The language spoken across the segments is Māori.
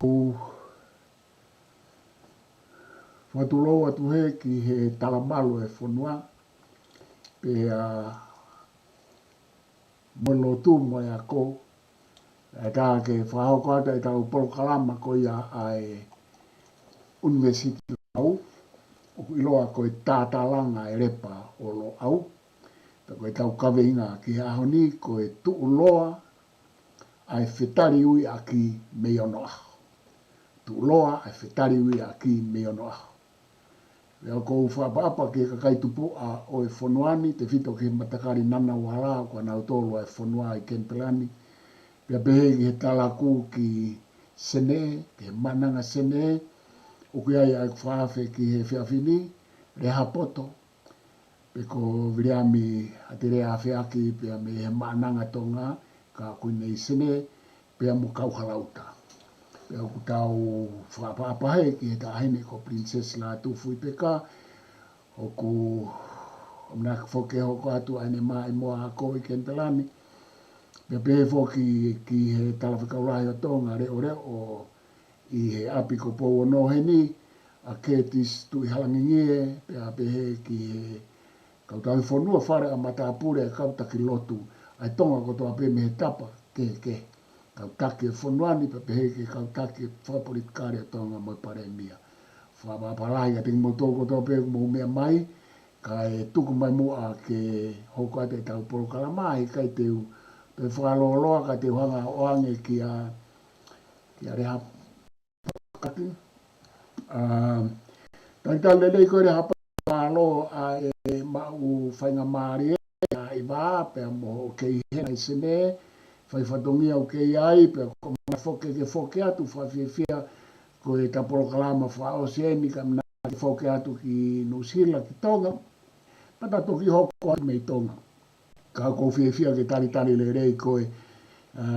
o whatuloa atu he ki he talamalo e whanua pe molo tu mo e a ko e tā ke whahoko ata e tau polo kalama ko ia ai University au o iloa ko e tātalanga e repa o lo au pe ko e tau kawe inga ki ahoni ko e tu uloa ai whetari ui aki me ono aho. Tu uloa ai whetari ui aki me ono aho. Leo ko whaapapa ke kakai tupu a o e whonuani, te whito ke matakari nana wala ko na utolo e whonua i Kempelani. Pia pehe ki he talaku ki sene, ke mananga sene, o ki ai ai whaafe ki he whiawhini, reha poto. Pe ko viriami atere a whiaki pia me he mananga tonga, ka kuine i sene, pia mo kauhalauta. Pia ku tau whaapapa he ki he tahine ko Princess la tufu i peka, o ku omna foke hoko atu ane mai moa ako i Kempelani. Pia pehe foki ki he talawhikaulahi o tonga reo reo i he api ko pou no he ni, a Curtis tu i halangingie, pia pehe ki he kautau i whanua whare a matapure e kautaki lotu, ai tonga ko toa pe me he tapa, ke. Kautaki e whanuani, pia pehe ki kautaki e whaporit kare o tonga mo pare mia. Whapapalahi a tingi mo toko toa pe mo mea mai, ka e tuku mai mua ke hoko ate tau polo kalamai, kai teu pe whakaloloa ka te hanga oange ki a reha pakati. Tangita lelei koe reha pakalo a e mau whainga maari e a i wā, pe mo kei hena i sene, whai whatongia o kei ai, pe ko mana foke atu, whawhiawhia ko e tapolo kalama wha oceani, ka mna ki foke atu ki Nusila ki Tonga, pata toki hoko atu mei Tonga. Ka ko whiawhia ke tari le rei koe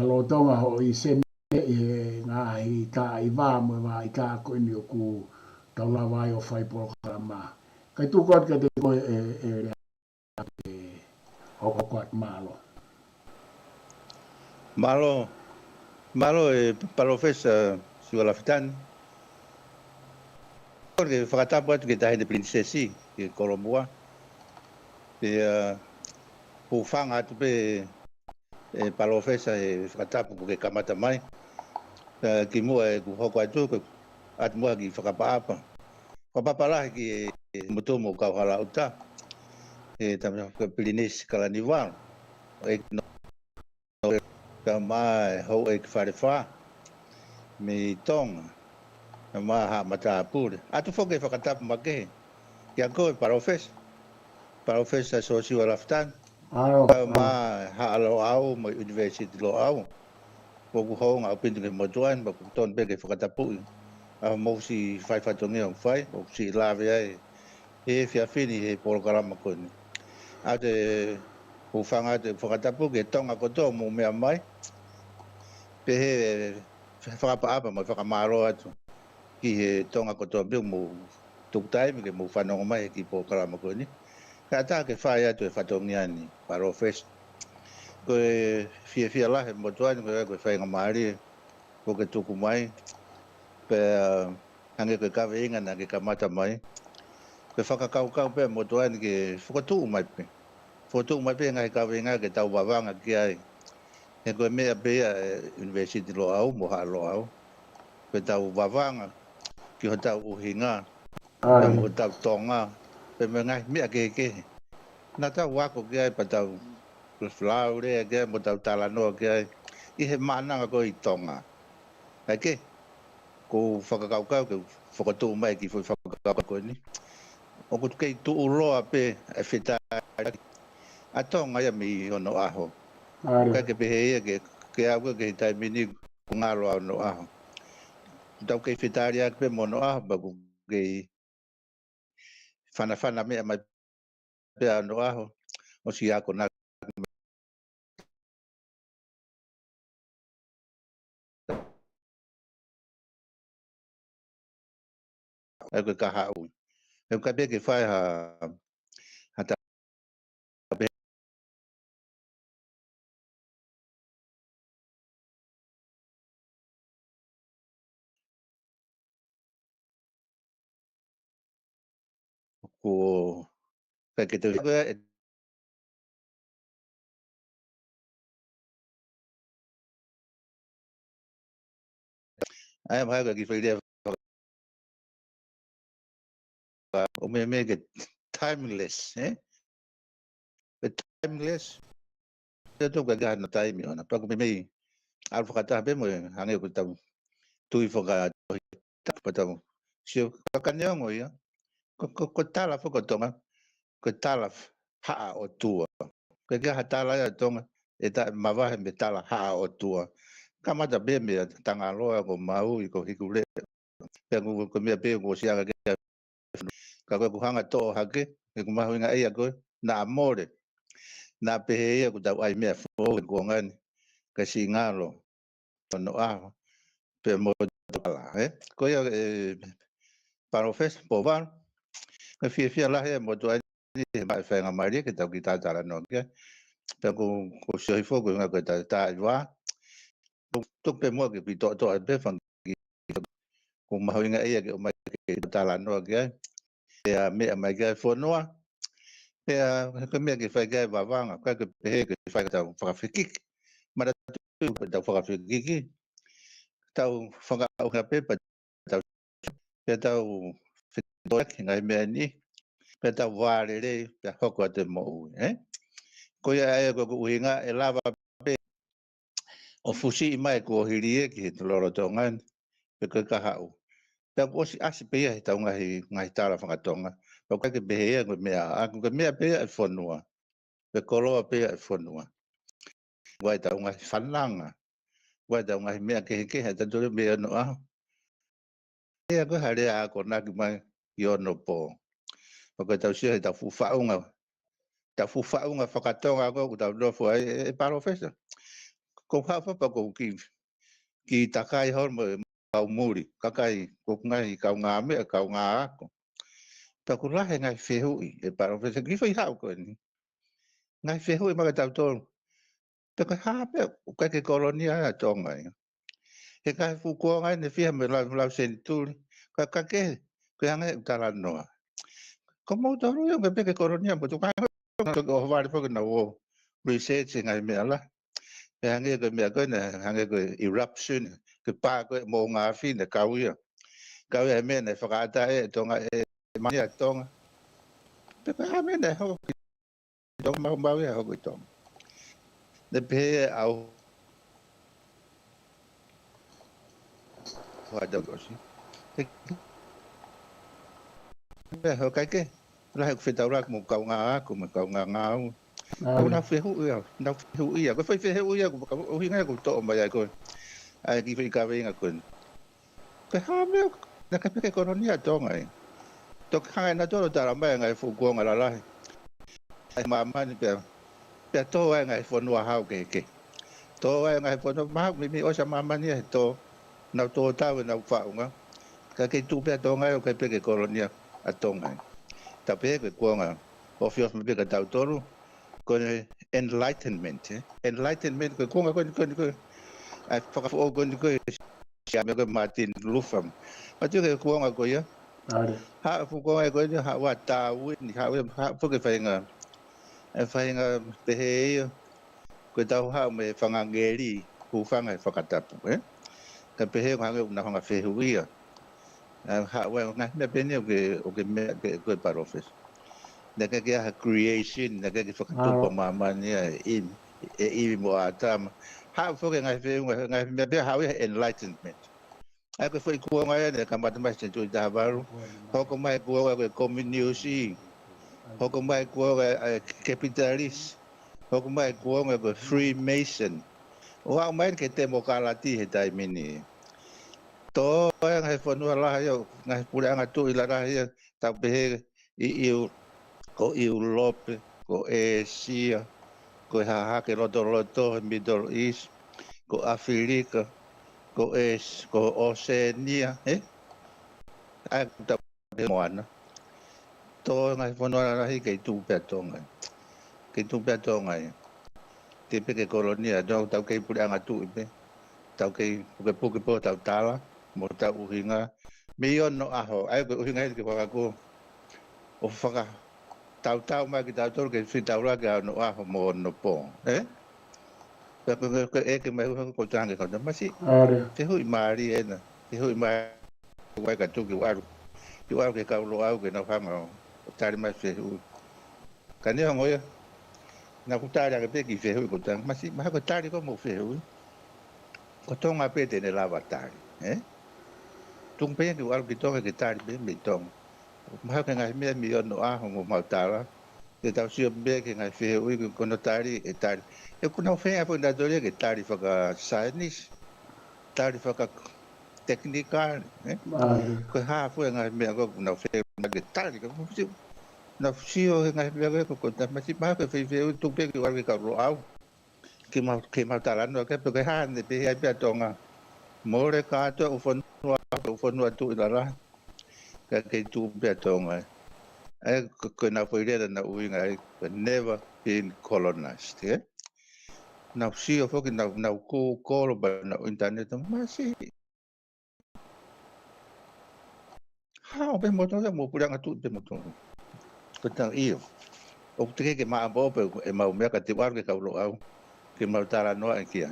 lo Tonga ho i sene e ngā hi tā i wā mo wā i tā koe ni o ku taula wai o whai polo kalama. Kai tuku atu ka te koe rea hoko atu malo. Malo e Professor Sualafitani. Porque whakatapu atu ke tahe de princesi ke Kolombua. Pe pūwhanga atu pe Professor e whakatapu ke kamata mai. Ki mua e hoko atu atu mua ki whakapaapa. Whapapalahi ki mutumu kauhala uta. E tamia Pilinesi Kalaniwal. E ka mai ho e wharewha me Tonga na maha matapure atu foke whakatapu make kia koe Professor Sosio Laftan ka mai haalo au mo University lo au poku honga o pintu ke motuan ba ton peke whakatapu a mo si whai whatongi o whai o si lawe ai e whiawhini he polokarama koni a te uwhanga te whakatapu ke Tonga koto mo mea mai pehe whakapaapa mo whakamaro atu ki he Tonga kotoa biu mo tuktai me ke mo whanonga mai ki po karama koe ni. Ka tā ke whae atu e whatongia ni Professor. Koe whia lahe mo tuani koe whainga maari ko ke tuku mai pe hange koe kawe inga na ke kamata mai. Koe whakakau pe mo tuani ke whakatuu mai pe. Whakatuu mai pe ngai kawe inga ke tau wawanga ki ai. He koe mea bea University lo au, moha lo au. Koe tau wawanga, ki ho tau uhinga, pe mo tau tonga, pe me ngai mea ke. Nā tau wako ki ai pa tau flau rea ki ai, mo tau talanoa ki ai. I he mananga ko i tonga. Hai ke, ko whakakaukau ke whakatū mai ki whakakaukau koe ni. O ko kei tu uroa pe e whetai. A tonga ia mi ono aho. Kai ke pehe ia ke au ke tai mini ku ngaro au no aho. Tau kei whetari ak pe mono aho ba ku kei whana mea mai pe au no aho. O si ako na ai koe kaha ui. E kai pe ke whai ha ko ka ke te ai mai ka ki fai o me ke timeless timeless te to ka ga na time ona pa ko me alfa kata be mo hange ko tam tui foga pa tam sio ka kanya mo ya ko tala fo ko tonga ko tala ha o tua ko ga tala ya tonga e ta mava me tala ha o tua kama da be me tanga loa ko mau i ko hikule pe ko me pe ko sia ka ko hanga to hake e ko mahu nga ia ko na amore na pe ia ko da ai me fo ko ngan ka singalo no a pe mo tala ko ia para o fes po van ka fia la he mo to ai mai fa nga mai ke ta ki ta tala no ke pe ko sio fo ko nga ko ta wa to pe mo ke pi to pe fan ko mahu nga ia ke mai ke tala no ke ya me mai ke fo noa ya ke me ke fai ke vavanga ka ke pe ke fai ta whakawhikik mara tu ta whakawhikiki tau whaka au ka pe pa tau pe tau whitoek ngai mea ni pe tau wāre re pe hoko a te mo ui ko ia e ko uhinga e lava pe o fusi i mai ko hiri e ki he loro tongan pe ko ka hau pe ko si asi pe ia he tau ngai tala whakatonga pe ko ke behe ia ko mea a ko mea pe ia e whanua pe koloa pe ia e whanua wai tau ngai whananga wai tau ngai mea ke he tatu mea no aho ia ko hare a ko naki mai i ono po ko tau sia he tau fuwhaunga whakatonga ko tau nofo e paro fesa ko hawhapa ko ki takai hor mo kau muri kakai ko ngai kau ngā mea kau ngā ako ta ko lahe ngai whehui e paro fesa ki whai hau ko ni ngai whehui maka tau tōru ta ka hape o kai ke kolonia a tonga he kai fuko ngai ne fia me lau senturi ka ke ko hanga utala noa ko mo tōru yo ke kolonia mo tu kai ko whare whaka na o research ngai mea la e hange ko mea koe na hange ko eruption ke pā koe mō ngā whina kauia kauia mea nei whakaata e tonga e mai a tonga pe koe ha mea nei hoko ki tonga mau e hoko i tonga ne pe au hoa dau kosi pe ho kai ke la he whetau rak mō kau ngā ako me kau ngā ngāu ko na whehu ia na whehu ia ko whehu ia ko o hinga ko to mai ai ko ai ki whi ka venga ko ko ha me na ka peke kolonia tonga ai to ka na to tara mai ngai fu ko ngala la ai mama ni pe to ai ngai fo no hau ke to ai ngai fo no ma mi o sa mama ni to na to ta na fa nga ka ke tu pe to ngai o ka peke kolonia a tonga ta pe ko nga o fios me peke tau toru ko enlightenment enlightenment ko nga ko ai whaka o ko sia me ko Martin Luther ma tu ko nga ko ia ha fu ko ko ha wa ta wi ni ha fu ke fainga e fainga pe he ko tau ha me whanga ngeri ku whanga whakatapu ka pe he nga na whanga whehuia ha wa nga me pe ni o ke me ko parofes na ka kia creation na ka kia whakatupa mama ni i mo atama ha whoke ngai whenga ngai me be hau enlightenment ai ko foi kua ngai ne ka mata mai sentu da varu hoko mai kua ko community hoko mai kua capitalist hoko mai kua ko freemason o au mai ke te mo kalati he tai mini to ngai fonua la yo ngai pura nga tu ila ra ta be i ko Europe, ko Asia, ko haha ke roto Middle East, ko Afrika, ko Oceania, ai ta moana. To ngai fono na hi ke tu petonga. Ke tu petonga. Te pe ke kolonia do tau ke pura nga tu pe. Tau ke puke po tau tala, mo tau uhinga. Me no aho, ai ko uhinga ke waka ko o o whaka tau mai ki tau ke whitaura ke ano aho mo no pō. Ko e ke mai ko tange ko masi Are. te hui maari ena. Te hui maari wai ka tuki waru. Ki waru ke kaulo au ke na whanga o tari mai whi hui. Ka ni hongo ia. Nga ku tari ake peki whi hui ko tange. Masi maha ko tari ko mo whi hui. Ko tonga pe tene lava tari. Tung pe ki waru ki tonga ki tari pe me tonga. Maha ke ngai mea mi ono aho mo mautara. Te tau sio be ke ngai whi hui ko kono tari e tari. E kuna whenga po na dole ke tari whaka science. Tari whaka teknika. Are. Ko hafu e ngai mea ko kuna whenga ke tari. Na sio e ngai mea ko kota. Masi maha ke whi hui tung pe ki waru ki ka ro au. Ke mautara ke pe ke hane pe hea pia tonga. More ka ato ufonua tu ila raha. Ka ke tu pia tonga. Ko na whairera na uinga never been colonized. Na sio foki na ko koro ba na internet masi. Ha pe moto mo puranga tu pe moto. Ko tang io. O te ke ma bo pe e ma me ka te war ke ka lo au. Ke ma tara no ai kia.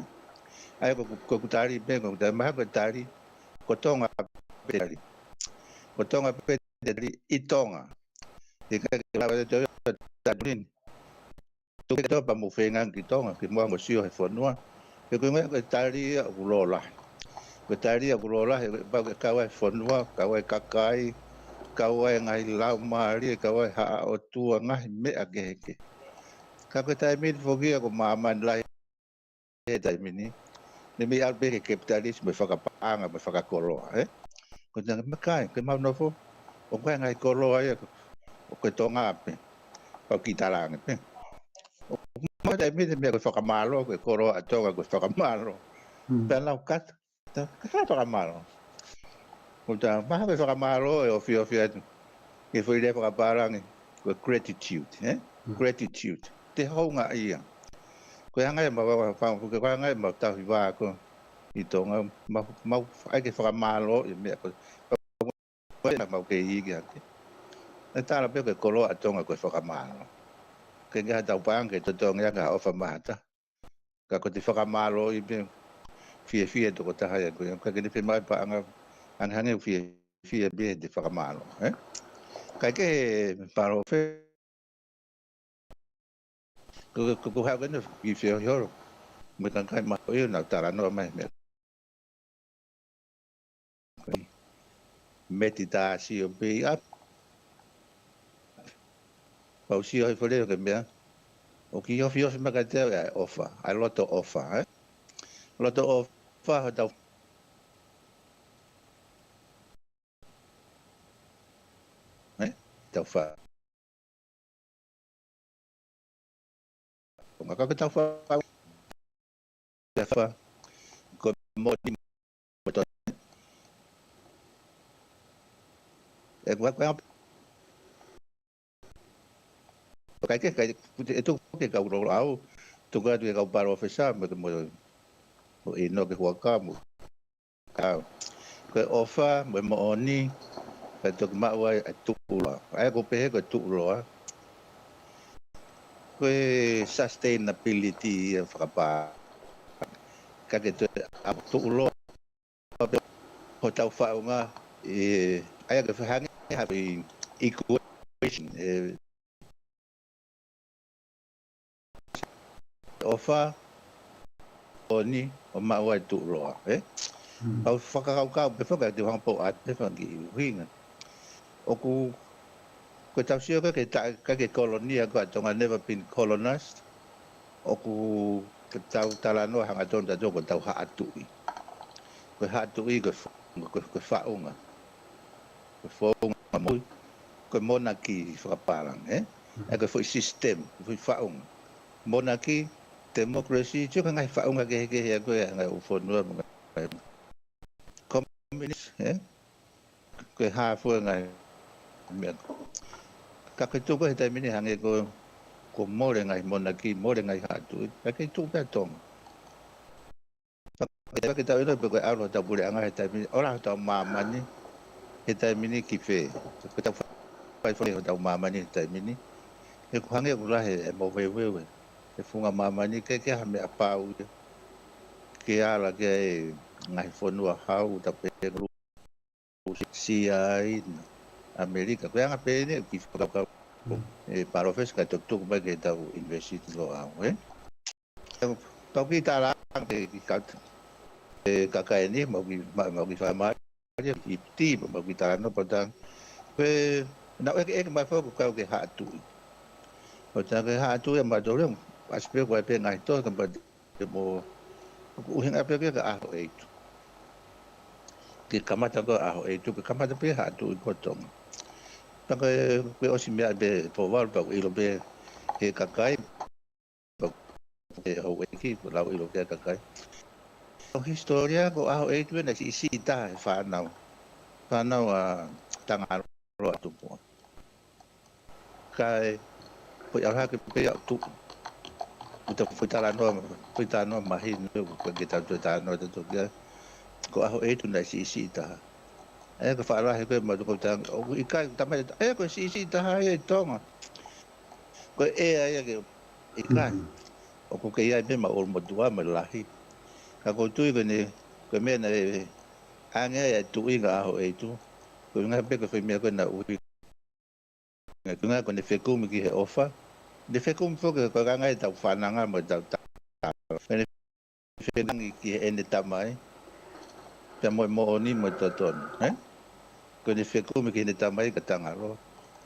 Ai ko tari pe ko ta ma ko tari. Ko tonga pe tari. Ko tonga pe tari I tonga. E ka la te ta drin. Tu ke to pa mo fenga ki tonga ki mo sio he fonua. Ke ko ngai ko tari u lo la. Ko tari u lo la ba ka wa fonua ka wa kakai. Kawai ngai lau maari kawai ha o tua ngai me ake heke. Ka ko tai min fogi ko maman lai e tai mini. Ne mi albe ke kapitalisme whakapaanga me whakakoroa. Ko tanga makai ke mau nofo. O kai ngai koroa o ke tonga ape. O ki taranga pe. O mai tai min me ko whakamalo ke koroa tonga ko whakamalo. Pena o kat. Ka whakamalo. Ko tanga maha me whakamalo e o fio atu. Ke foi le para parangi ko gratitude gratitude te honga ia ko hanga ma fa ko hanga ma ta va ko I tonga ma ai ke fa malo e me ko ma ke I ga e ta la pe ko kolo a tonga ko fa malo ke ga ta pa ke to tonga ga o fa mata ka ko te fa malo I be fie to ko ta ha ko ke ni pe mai pa anga an hanga fie be de fa malo Kai ke paro fe ko ha ga no I fio yo me kan kai ma yo na tara no mai me metita si o be up pa si o fole ke me o ki yo fio me ka te offer a lot of offer lot of offer da da fa ma ka ta fa da fa ko mo ni to e kwa kai tu ke ka ro au tu ga tu ka paro ofisa me mo e no ke wa ka mo ka ko offer mo oni ka tu ma wa tu la ai ko pe ko tu lo ko sustainability fa ka ke tu lo ho tau fa nga ai ka fa hang have equation offer oni o ma wa tu lo au fa ka pe fa ka te hang po at pe fa ki winga o ko tau sio ka ke kolonia ko tonga never been colonized o ku ke tau talano hanga tonta ko tau ha atu ko ha atu ko fa unga ko fo mo ko monarchy fa parang e ko fo system fo fa unga monarchy democracy jo ka ngai fa unga ke ko ngai u fo no communist ko ha fo ngai ka ke tu ko te mini hange ko more ngai monarchy more ngai ha tu ka ke tu pe tong ka ke ta ino pe ko aro ta bule anga ta mini ora ta mama ni he ta mini ki fe ko ta pai foi o mama ni tai mini e kuhange ula he mo wewe e funga mama ni ke ha me apau ke ala ke ngai fonua hau ta pe ru si ai Amerika ko anga pe ni ki ka e parofes ka tok tok ba ke ta university lo a we tau ki ta la ke ka ni mo ki fa ma i ti mo ki ta no pa ta pe na e mai fo ka ke ha tu o ta ke ha tu e ma do le aspe ko pe ngai to ka ba mo u hinga pe ke a ho e tu ke kamata ko a ho e tu ke kamata pe ha tu ko tong ta ke o si me be po val pa i lo be e ka kai pa e ho e ki la i lo ke ka kai o historia ko a ho e tu na si ta fa na a tanga ro tu po kai po ya ha ke pe tu uta foi ta no mahi no ko ke ta no to ke ko a ho e tu na si ta e ko fa ra he ko ma ko ta o i ka ta mai e ko si ta e tonga ko e ai ke i ka o ko ke ia be ma o mo dua ma lahi ka ko tu ko ne ko me na anga e tu i ga ho e tu ko nga pe ko foi me ko na u nga ko ne fe ku mi ki he ofa de fe ku fo ko ga nga ta fa na nga mo ta ne fe ngi ki e ne ta mai pe mo ni mo to ton ko ne fe ku mi ki ne ta mai ka tanga ro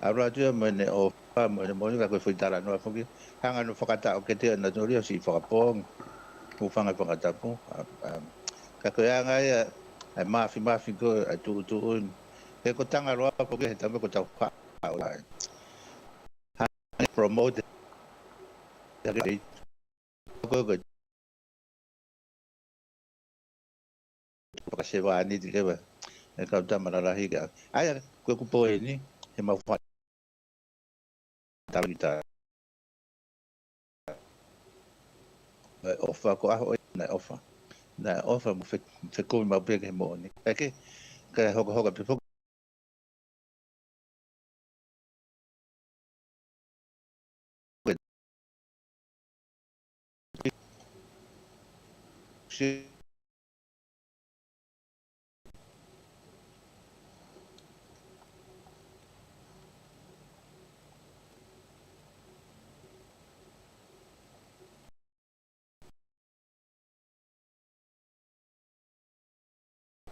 ara tu mo ne ofa mo ne mo ni ka ko foi ta la no fo ki hanga no fakata o ke te na tori si fa pong u fanga fakata po ka ko ya nga ya ma fi ko tu e ko tanga ro po ke ta ko ta fa promote ko kasi wa ni di ba e ka ta mara hi ga ai ko po ni e ma fa ta vita ofa ko na ofa mo fe ko ma pe ke mo ni ke ho pe si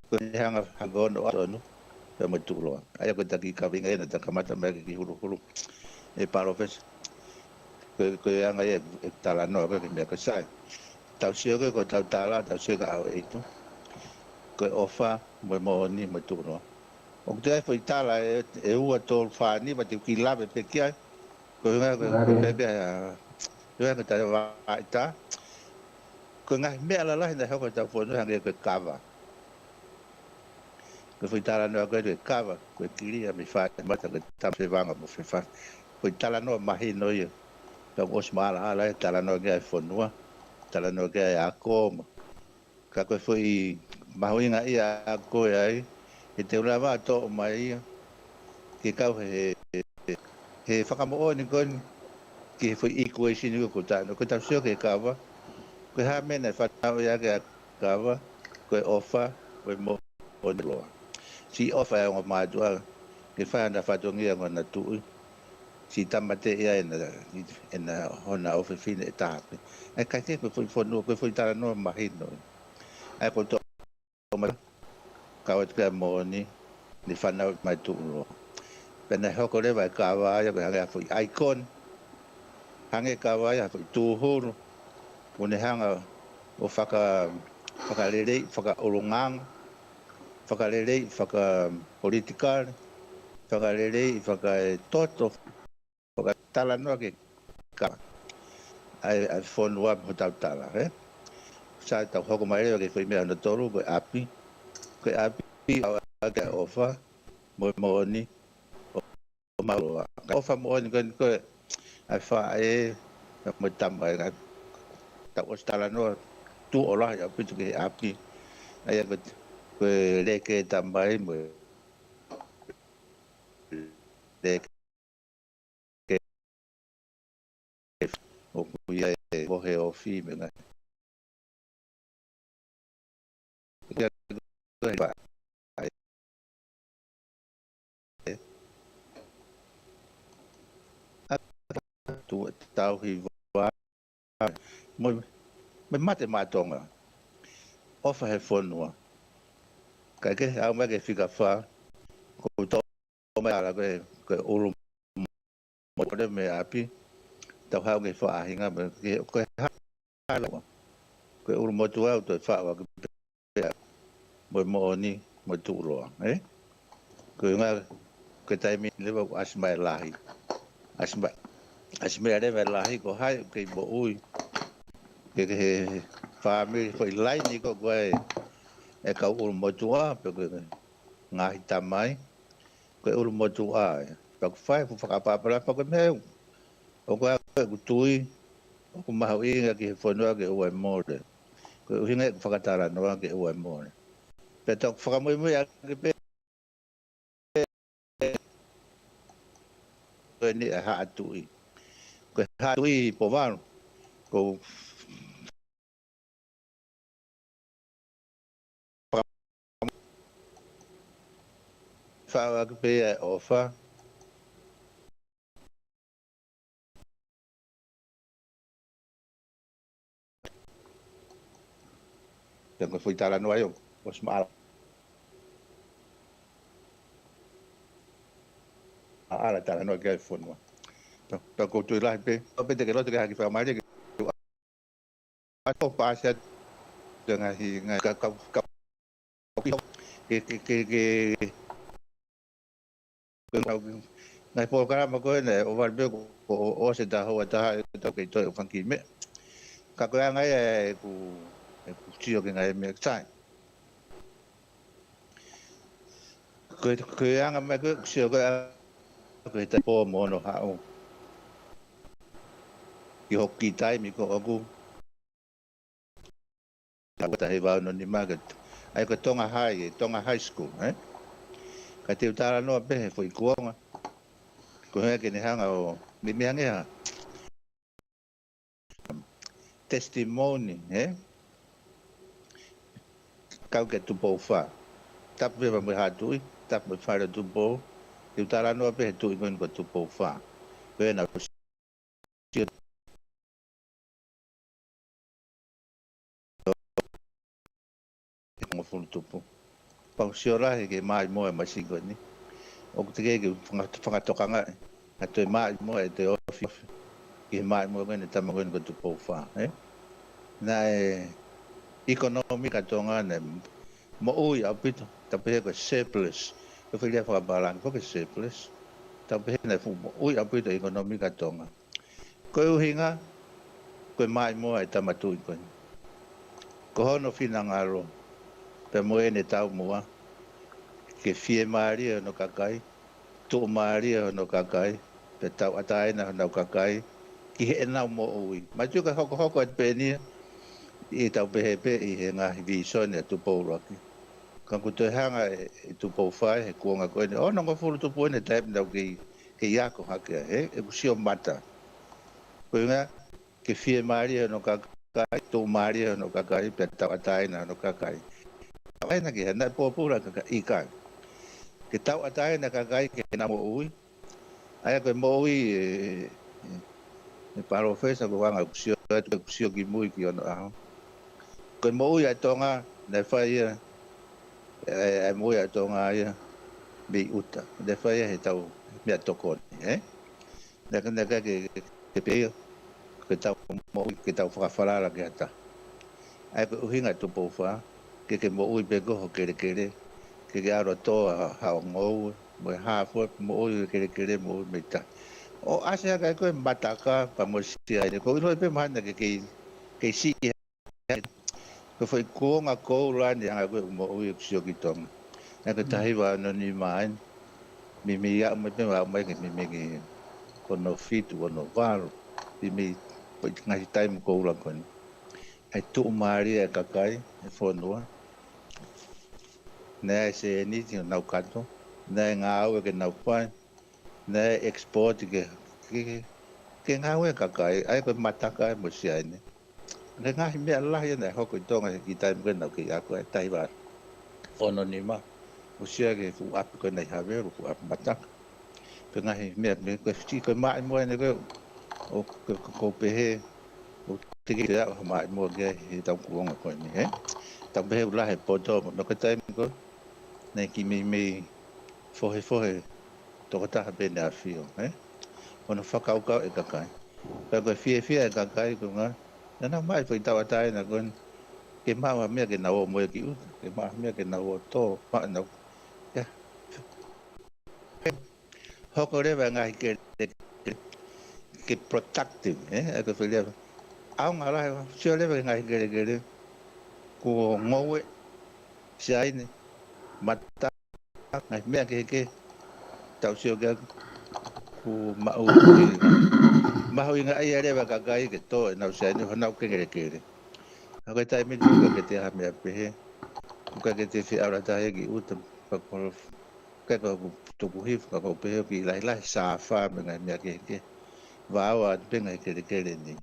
ko hanga hago no no pe mo tu lo ai ko ta ki ka vinga na ta kamata me ki hulu e parofes ko hanga e ta la no ko me ka sai tau sia ko tau tala tau sia ka au e tu ko ofa mo ni mo tu lo o te foi tala e ua tol fa ni ba te ki lave pe kia ko nga ko pe pe yo nga ta va ta ko nga me ala la na ko ta fo no nga ko kava ko foi tala no ko de kava ko kiri a mi fa ma ta ta se va mo fe fa foi tala no ma hi no yo ta os mala ala tala no ga fo no tala no ga a ko ka ko foi ma ho nga ia ko ai e te ula va to mai ke kau he whakamo'o ni kon ki foi equation ni ko ta no ko ta sio ke kawa ko ha me na whanau ia ke kawa ko ofa ko mo o lo si ofa e o matua ke fa na fatongia ngona tu si tamate ia ena hona ofa fine ta e ka te ko foi fono ko foi tara no mahino ai ko to ma ka o te mo ni whanau mai tu lo pena hoko le vai kawa ia ga foi icon hange kawa ia foi tu huru o ne hanga o whakalelei, whakaolongang, whakalelei, whakapolitikal, whakalelei, whakatoto, whakatala noa ke ka. Ai whonua mo tau tala, Sa tau hoko mai reo ke whai mea na toru, koe api au ake ofa, mo ni, o maroa. Ofa mo ni koe, ai whae, mo tamai, tau o stala noa, tu olah ya pitu ke api ai ko leke tambai mo leke o kuia e o he o fi me ngai tu tau hi wa mo me mate matonga ofa he fonua ka ke au me ke fika fa ko to me ala ke uru mo de me api tau hau ke fa hinga me ke ha ko uru mo tu au to fa wa mo mo ni mo tu ro ko nga ke tai mi le wa asma lahi asma de lahi ko hai ke bo ui ke family foi lai ni ko e ka uru mo tu a pe ko nga hita mai ko uru mo tu a pa ko fai fu fa pa pa ko me o ko tui o ma hui nga ki fonua ke o mo de ko hinga fa ka tara no ke o mo pe to fa mo mo ya ke pe ni ha tui ko ha tui po va ko fa ke pe o fa pe ko foi tara no ayo o sma ala tara no ke fonua pe ko tu la pe pe te ke lo te ha ki fa mai ke a to pa sa dengan hi ngai ka ke ngai programa ko ne o va be ko o se da ho ta to ke to fan ki me ka ko ngai ku tio ke ngai me sai ko anga me ko sio ko te po mo no ha o ki ho ki tai mi ko aku ta he va no ni magat ai ko tonga high school ka te utara no pe foi kuonga ko he ke ni hanga o mi hanga testimony kau ke tu po fa tap ve me ha tu tap me fa tu po te utara no pe tu ngon ko tu po fa ve na mo fu tu po pa siora ke mai mo ma singo ni o te ke fanga tokanga a te mai mo e te ofi ke mai mo ngene ta mo ngene ko tu po fa na economic atonga ne mo ui apito ta pe ko surplus ko fe fa balang ko surplus ta pe na fu mo ui apito economic atonga ko hinga ko mai mo ai ta matu ko hono fina ngaro pe mo ene tau mo ke fie maria no kakai tu maria no kakai pe tau atai na no kakai ki he na mo ui ma tu ka hoko pe ni i tau pe i he nga vision e tu po roki kan ku te hanga e tu po fai he kuanga ko ni o no ngo fu tu po ne tap na ke ya ko ha ke e ku sio mata ko nga ke fie maria no kakai tu maria no kakai pe tau atai na no kakai ai na ke na po pura ka i ka ke tau atai na kakai ke na mo ui ai ko mo ui e paro fesa ko wanga ku sio ki mui ki ono a ko mo ui atonga na fai e mo ia tonga ia bi uta de fai he tau me toko na ke pe ke tau mo ke tau fa la ke ta ai ko hinga tu po fa ke mo ui pe ko ke ke aro to ha ngo mo ha fo mo ui ke mo me ta o asia ka ko mataka pa mo sia ko ro pe man ke si ko foi ko nga ko la ni nga ko mo ui sio ki tong na ko tahi wa no ni mai mi ya mo pe wa mai ke mi ko no fit o no var mi po ngai time ko la ko ai tu maria kakai e fonua ne se ni ti na kato ne nga au ke na pa ne export ke ke nga we ka kai ai ko mataka mo sia ni le nga me Allah ya na ho ko tonga ki tai mo na ki a ko tai ba ono ni ma mo sia ke fu ap ko na ha ve fu ap mataka ke nga me ko ti ko ma mo ne ko o ko pe he o te ki ya ma mo ge he ta ku ngo ko ni he ta be la he po to no ko tai ko ne ki me fo he to ko ta be na fio he ona whakaukau e kakai. Ka koe fia e kakai ko ngā. Nana mai whai tawa tae na kon ke mawa mea ke nao moe ki uta. Ke mawa mea ke nao tō maa nao. Hoko rewa ngahi ke protective. E koe whi lewa. Au ngā lahe wa. Sio rewa ngahi kere. Ko ngowe. Siaine. Mata. Ngahi mea ke. Tau sio ke ku mau mahu inga ai rewa kakai ke tō e nau siaine. Hanau kere. Haka tai me tuka ke te hame apehe. Kuka ke te whi aura tahe ki uta. Kaka tuku hifu kako pehe ki lai saa wha me ngai mea ke. Waawa penga kere ni.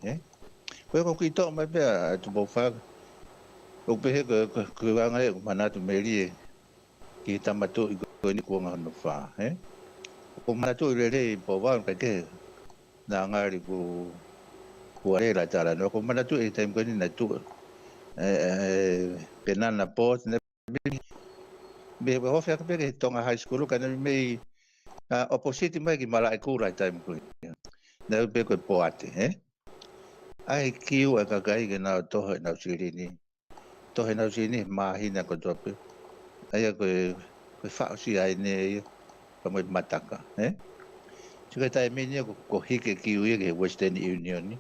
Koe ko ki tō mai pia tu bau wha. Ko pehe ko wanga e manatu meri e. Ki tamatu i koe ni kuanga hano wha. Ko manatu i rere i po wā kai ke. Nā ngāri ku arera tala. Ko manatu i taim koe ni na tu. Ke nana pōt. Me hofia ka peke tonga high school ka me opposite mai ki mala e kura i time ko. Na be ko poate, Ai kiu e ka kai ke na toho na sirini. Toho na sirini mahina ko tope. Ai ko fa si ai ne ko mo mataka, Tuka tai mini ko hike kiu e Western Union ni.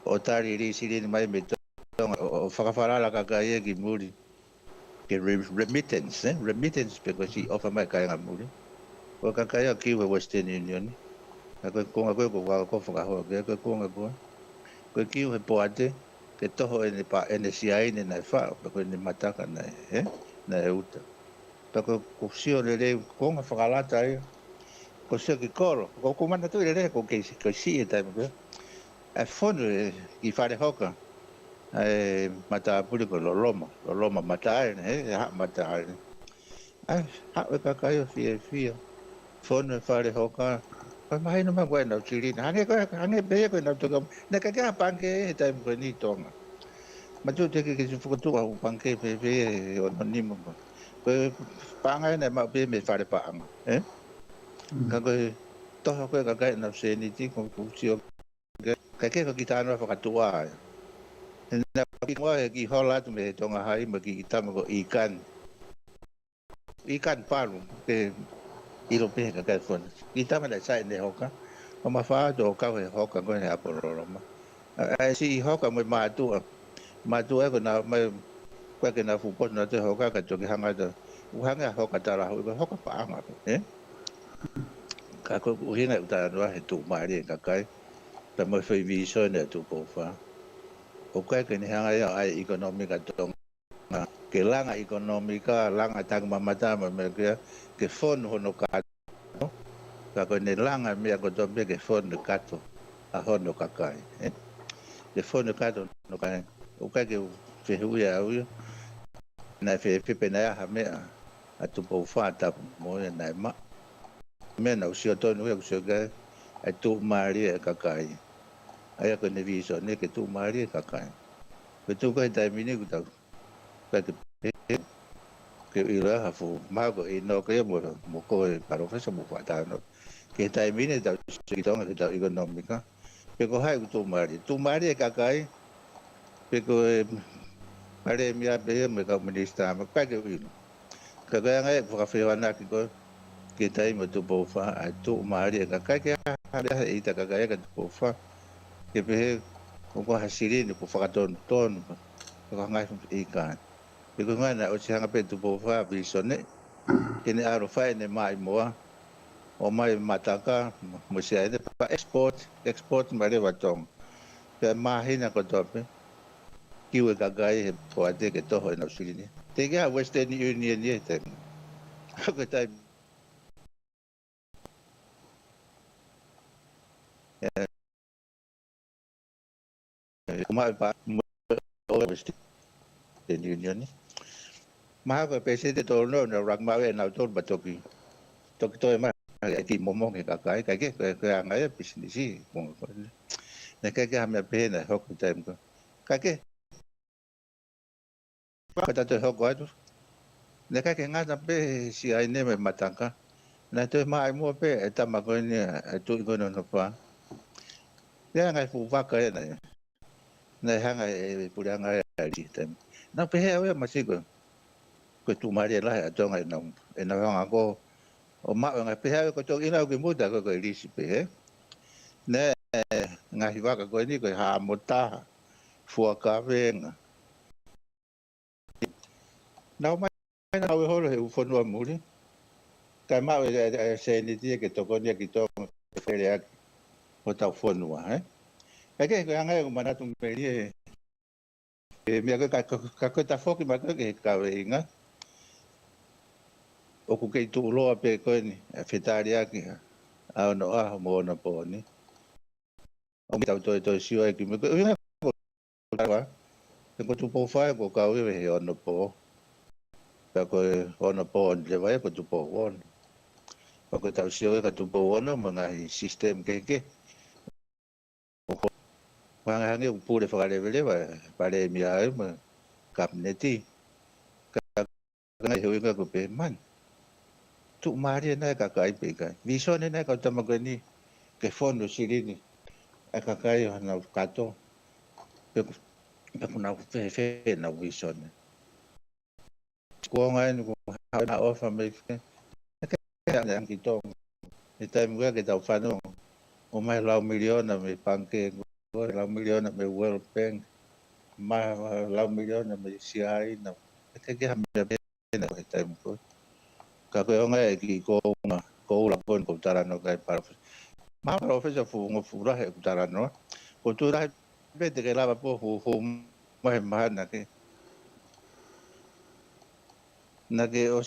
O tari ri sirini mai me tonga o whakawharala ka kai e ki muri. Remittance, remittance because he offer mai kai ngamuri. Ko ka kai ki we Western Union. Ko konga ko ko whakahoa ke ko konga ko. Ko ki we poate ke toho e pa NCI ne na fa ko ni mataka na na uta. Ko sio le konga whakalata ai. Ko sio ki koro. Ko mana tu le ko ke si e tai mo. A fono ki fare hoka. Mata puli ko loloma mata ha mata ai ha ka kai fia fono fare hoka pa mai no magua na chiri hange be ko na to na ka panke tai ko ni tonga ma tu te ke fu tu au panke be o no ni mo ko panga na ma be me fare pa ka ko to ko ka kai na se ni ti ko sio ka ke ko kitano fa ka tua na ki hola tu me tonga hai ma ki tama ko ikan paru ke ilo pe ka fon ki tama da sai ne hoka o ma fa do ka he hoka ko ne aporo ma ai si hoka mo ma tu e ko na ma ko ke na fu po na te hoka ka to ki hanga da hanga hoka tara hoka pa anga ka ko uhina uta no he tu ma ri ka kai ta mo fe vi so ne tu po fa o kai ke ni hanga ya ai ekonomika tong ke langa ekonomika langa tang mamata me ke fon hono ka ka ko ni langa me ko to be ke fon ka to a hono ka kai ke fon ka to no kai o kai ke fe hu ya u na fe pe na ya me a tu po fa ta mo na ma me na usio to no usio ga a tu mari ka kai ai ko ne vi so ne ke tu mari ka kai ko tu ko dai mini ko ta ke ira ha fu ma ko no ke mo ko paro fa so mo fa ta no ke tai mini da si tong ke ta economica pe ko hai tu mari ka kai pe ko mari mi a be me ka minista ma ka ke ino ka ga ngai fa fe wana ki ko ke tai mo tu po fa a tu mari ka kai ke ha ita ka ga ka tu po fa ke pe ko hasiri ni po fa ton ko ngai ikan pe ko ngai na o si hanga pe tu po fa bi sone ke ne aro fa ne mai moa o mai mataka mo si ai pa export mare wa tong pe ma hina ko tope kiwe kagai po ate ke to ho na sili te ga Western Union ye te ko tai mai pa Western Union ni ma ko pese de to no na rak ma we na to ba toki to ma ki momong ke ka ke ngai business si mo na ke me pe na ho ko tem ko ka ke pa ta to ho ko tu na ke nga ta pe si ai ne me matanga na to ma ai mo pe ta ma ko ni tu ko no pa ya ngai fu va ka na hanga pu ngai ri tem na pe he we ma si ko tu ma re la to ngai no na nga ko o ma ngai pe he ko to ina ko mu ta ko ri si pe ne ngai va ka ko ni ko ha mo ta fu ka venga na mai na we ho le fu no mu ni ka ma we se ni ti ke to ko ni ki to fe le o ta fu no cái ngai ko ma na tu me ni me ka ta fo ki ma ke ka we nga o ku ke tu lo pe ko ni fetaria ki a no a mo na po ni o mi ta to si o ki me ko nga wa ko tu po fa ko ka we he on po ka ko on po le va ko tu po on ko ta si o ka tu po on mo nga system ke wa nga nge pu le fa le le va pa le mi a ma kap ne ti ka nga he nga ko pe man tu mari na ka kai pe ka vision na ka tama ko ni ke fondo siri ni ka kai na ka to pe ko na fe fe na vision ko nga ni ko na ofa me ka yang ki to ni time ga ke ta fa no o mai la million na me panke ko la million na me World Bank ma la million na me CI na ke ha me na time ko ka ko nga ki ko la kon ko tara no kai para ma professor fu ngo fu ra he tara no ko tu ra be de ke la po fu ma na ke o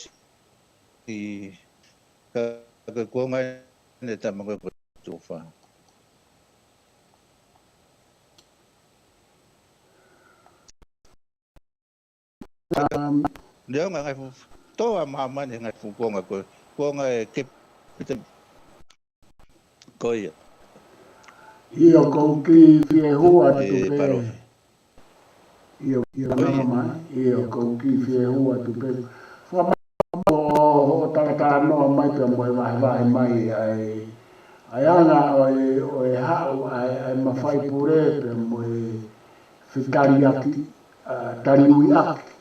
si ka ko nga ne ta mo ko tu fa nếu mà ngày to mà ngày phụ con ngày kịp coi io con chi fie hua tu pe io ma io con chi fie hua tu pe fa mo ta no mai pe mo vai mai ai ana o ha ai ma fai pure pe mo fitariaki tariui aki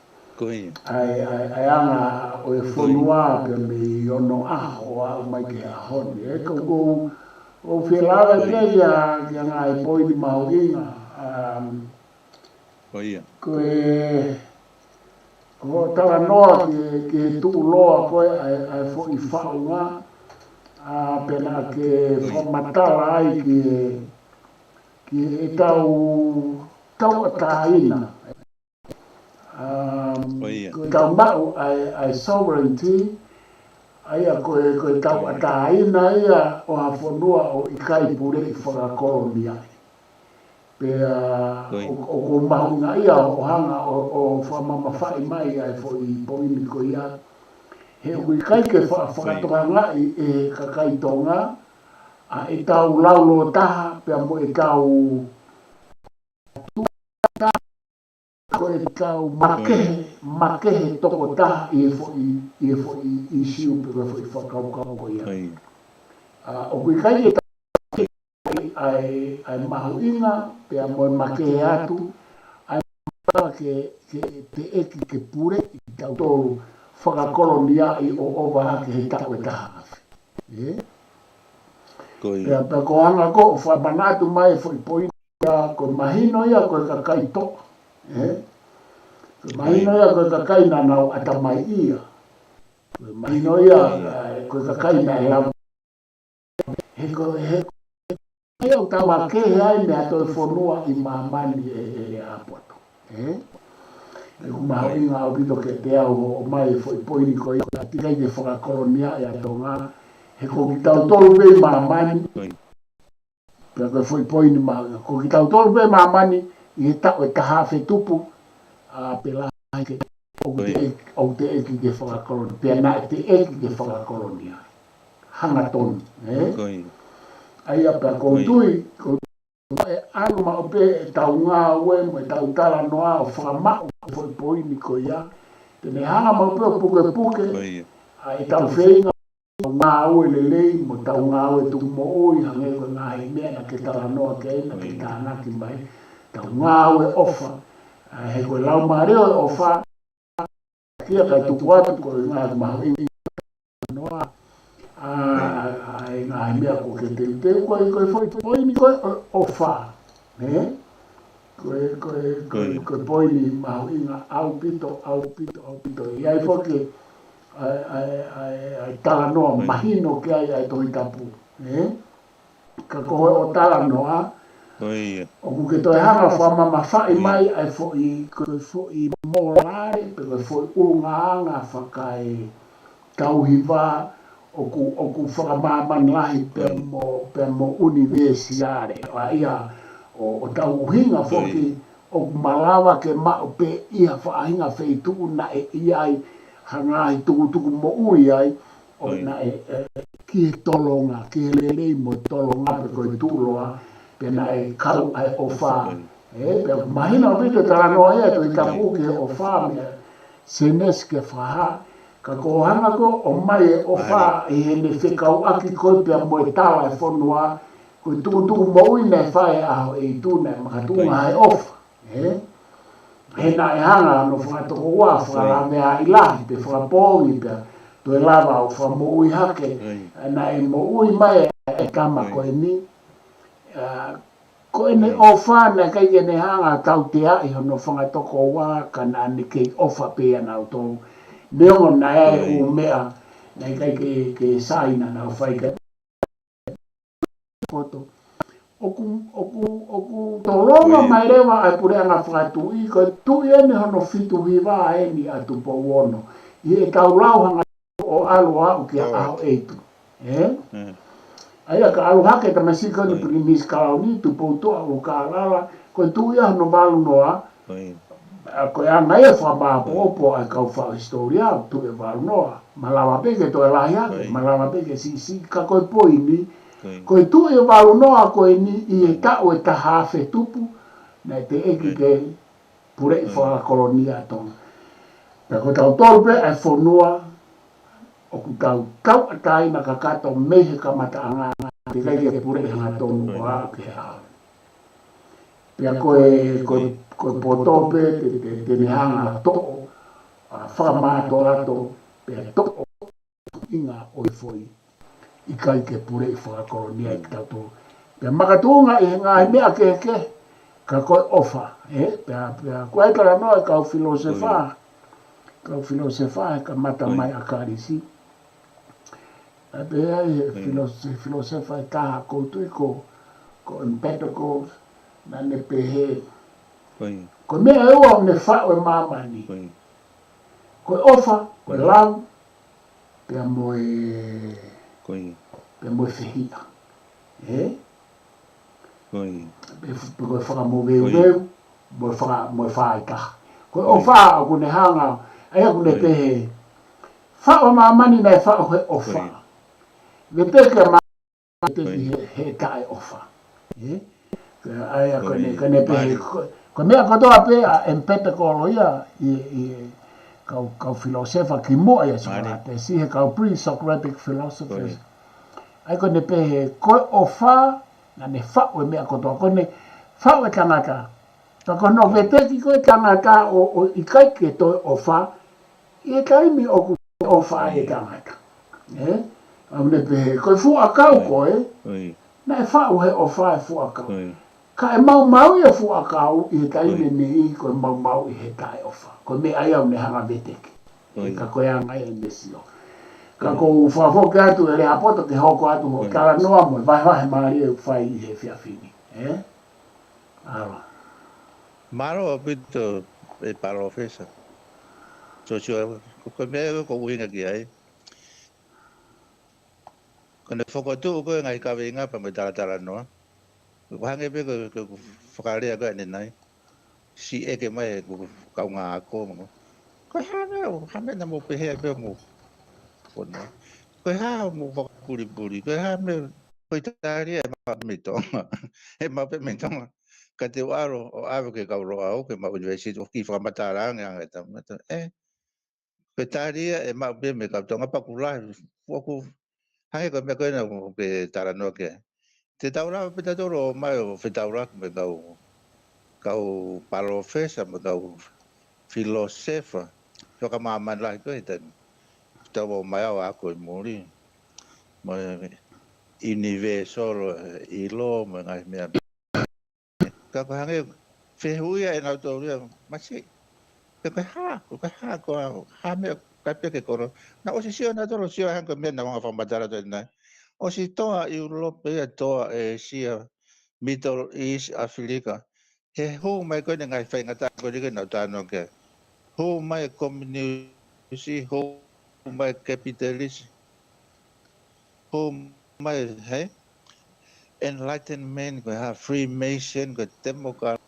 ai anga o fonua pe mi ono a mai ke a hon e ko o filava te ya ngai poi di mauinga ko ko tala no ke tu lo ko ai fo I faunga a pena ke fo matala ai ke tau taina tau mau ai sovereignty ai ko tau taina ia o a fonua o ikai pure I fora kolonia pe o ko maunga ia o hanga o fa mama fai mai ai fo I poini ko ia he ui kai ke whakatonga e kakai tonga a e tau laulo taha pe mo e tau ko e tau make toko taha I fo I siu pe fo I whakau ko ia o kui kai e ai mahuinga pe mo make atu ai ke te eki ke pure I tau tolu whakakolonia I o owa ke he tako e taha. Pea pa ko anga ko o whamanatu mai fo I poina ko mahino ia ko kakai to. Ko mahino ia ko kakai na nau atamai ia. Ko mahino ia ko kakai na lau. He o tawa ke ai me ato e whanua I mamani e apoto. E kumahoinga o pito ke te au o mai fo I poini ko ia tikai ke whakakolonia e atonga he ko ki tau tolu pe mamani pea koe fo I poini maunga ko ki tau tolu pe mamani I ta o ta ha fe tupu a pela ke o te e ki ke whakakolonia. Pea na te e ki ke whakakolonia. Hanga tonu. Ai a pea koutui, e anu ma o pe e tau ngā ue mo e tau tala noa o whakamau o poini ko ia. Tene hanga ma o pe o puke puke, a e tau whenga o ngā ue lelei mo tau ngā ue tu mo oi hange ko ngā he mea na ke tala noa ke ena ke tānaki mai. Tau ngā ue ofa, he koe lau mareo e ofa, kia kai tuku atu ko ngā mahu ingi noa. Ai ngā mea ko ke te koe foi poini koe o wha. Koe poini mahu inga au pito. Iai whoke ai tala noa mahino ke ai tohi tapu. Ka koe o tala noa. O ku ke toi hanga whamama whai mai ai koe foi morare, pe koe foi unga anga whakai tauhiwa. O ku whakamāmanahi pe mo universiare. Ia o tau hinga whoki o malawa ke mao pe ia whaahinga wheitu na e iai hangahi tuku mo ui ai. O na e ki tolonga, ki lelei mo tolonga pe koe tūloa. Pe na e kau ai o wha. Pe mahina o pito tala noa ea to i tapu ke o wha mea. Senes ke whaha. Ka kohanga ko o mai e o wha e hene whekau aki koe pia mo e tawa e whanua koe tuku mo ina e whae aho e tūna e makatunga hai ofa. Hena e hanga no whakatoko ua whakarame a ilahi pe whakapōngi pia to e lava o wha mo ui hake na e mo ui mai e kama koe ni. Koe ne o wha na kai ne hanga tau te ai hono whakatoko ua ka na ne kei ofa pia na o tō. Neongo na e o mea na kai ke saina na whai ka foto. Oku tolonga mai rewa ai pureanga whakatu i ko tui ene hono fitu hiwa eni atu po wono. I e tau lauhanga o alu au ki a aho eitu. Aia ka alu hake ta masika ni primis kauni tu po toa o ka lala ko tui hono balu noa. Ko ia ngai e whamāpopo ai kau wha historia tu e warunoa. Malawa peke to e lahi ake, malawa peke si ka koe poini. Koe tu e warunoa koe ni i e tau e ta hawhe tupu na te eki ke pure i whakakolonia tonga. Pea ko tau tolpe ai whanua o ku tau kau atai na ka kato mehe ka mata anganga te kai ke pure i hanga tonu o a ke hao. Pea koe potope te nehanga to'o, whakamāto ato, pea to'o inga oi foi. I kai ke pure i whakakolonia i tatu. Pea makatunga i ngā mea ke ka koe ofa. Pea koe kara noa kau filosefa e ka mata mai a karisi. Pea filosefa e taha koutui ko empedocles na ne pehe. Ko mea ewa o ne whao e mamani. Ko ofa, ko lau, pea moe whihia. Koe whaka mo weu, moe whaikaha. Koe o wha o kune hanga, ea kune pehe. Whao e mamani nei whao he ofa. Me peke mamani he tae ofa. Ea kone pehe. Ko mea katoa pe a empedocles ia i kau filosofa ki moa ia Socrates, si he kau pre-Socratic philosophers. Ai kone pehe koe o wha na ne whao e mea katoa. Kone whao e tangata. Ta kono veteki koe tangata o i kai ke toi o wha, i e kaimi o ku o wha e tangata. Au ne pehe koe fuakau koe, na e whao he o wha e fuakau. Ka e mau e fuakau i he kaime ne i koe mau i he tae ofa. Koe me ai au ne hanga veteki. Ka koe anga e mesio. Ka ko whafoke atu e rea poto ke hoko atu ho kala noa mo vai maari e whai i he whiawhini. Awa. Maro pito e parofesa. Koe mea ko uinga ki ai. Kone whakatu koe ngai kawe inga pa me tala noa. Ko hange pe ko whakarea koe ane nai. si e ke mai ku ka nga ko mo ko ha me na mo pe he pe mo ko no ko ha mo ko puri ko ha me ko tari e ma me to e ma pe me to ka te waro o ave ke ka ro au ke ma university o ki fa matara nga ta e pe tari e ma pe me ka to nga pa ku la ko hai ko me ko na ko pe tara no ke te taura pe ta toro mai o fe taura me ka o parofesa me ka filosofa so ka mama la ko ita tavo mai o ako muri mo universal i lo mo ngai me ka ka hange fe huia e na to ria ma si ka ha ko ha me ka pe ke koro na o si si na to si ha ko me na nga fa batara to na o si to a Europe e to e si Middle East Africa he ho mai ko ngai fa ngata ko ri na ta no ke ho mai community ho mai capitalist ho mai he enlightenment ko ha freemason ko democrat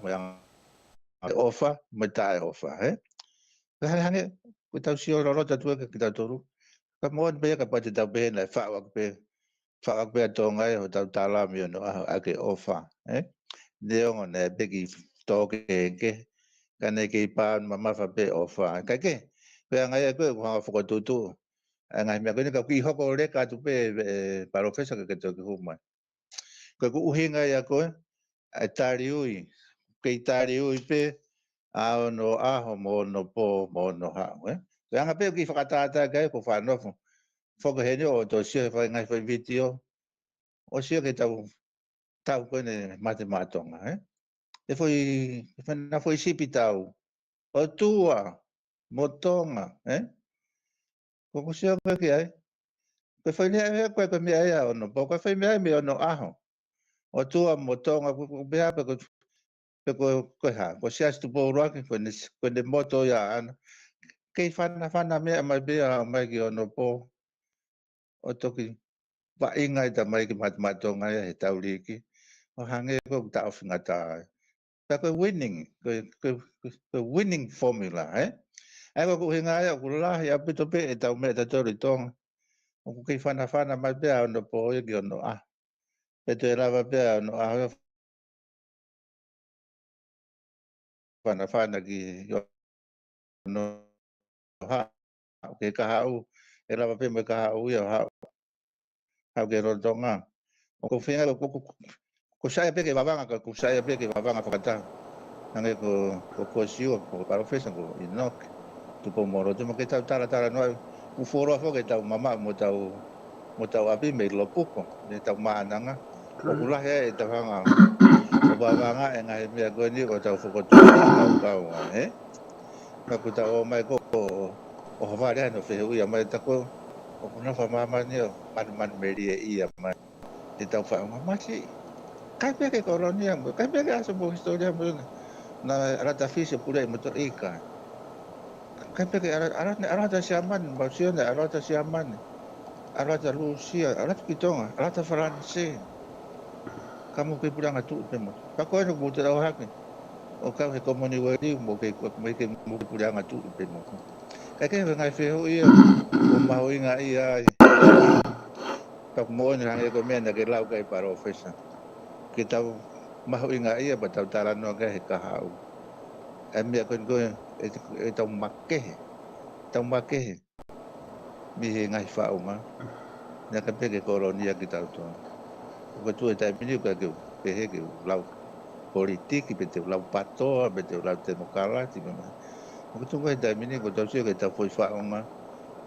yang offer mata offer he hane ko tau si ro ro ta tu ke ta toru ka mo be ka pa ta be na fa wa be to ngai ho tau tala mi no a ke offer he de on ne be ki to ke kana ke pa mama fa be offer ka ke pe ngai ko ha fo ko tu ngai me ko ni ka ki ho ko le ka tu pe professor ke to ke huma ko ku hinga ya ko a tari ui ke tari ui pe a no a ho mo no po mo no ha ke anga pe ki fa ta ga ko fa no fo ko he ni o to si fa ngai fa video o si ke tau ko ne matematonga e foi na foi si pitau o tua motonga ko ko si ke ai ko foi ne ko me ai no po ko foi me no aho o tua motonga ko be ha ko ha ko si as tu po ro ko ne moto ya an ke fana me mai be mai ki no po o toki va inga ta mai ki matematonga e tau liki o hange ko ta of ngata ta ko winning ko winning formula ai ko hinga ya ko la ya pe to pe e tau me ta to ritong o ke fana mai be no po e ki no pe te lava pe no fana ki no ha ke ka hau e lava pe me ka hau ya ha ke ro tonga o ko fia ko sai pe ke babanga ko sai pe ke babanga fakata nange ko siu ko para fesa ko inok tu po moro tu mo ke tala no u foro fo ke tau mama mo tau api me lo puko ne tau mananga o kula he e tau hanga o babanga e ngai me ko ni ko tau fo ko tu kau ka ku tau mai ko o va le no fe u ya mai ta ko o kuna fa mama ni man me ri e ia mai te tau fa mama si kai pe ke kolonia kai pe ke aso mo historia mo na rata fisi pula motor ika kai pe ke arata siaman ba siona arata siaman arata Rusia arata kitonga arata France kamu pe pula ngatu pe mo pa ko no mo te o hak o ka he komoni wari mo ke mo pula ngatu pe mo kai ke ngai fe ho ia o ma ho inga ia pa mo ni hange ko mena ke lau kai para ofesa ke tau ma ho inga ia ba tau tara no ka he ka hau em ya kon ko e tau make mi he ngai fa uma na ka pe ke kolonia ki tau to ko tu e tai mini ka ke pe he ke lau politiki pe te lau pato pe te lau demokrati me ko tu ko tai mini ko tau se ke tau foi fa uma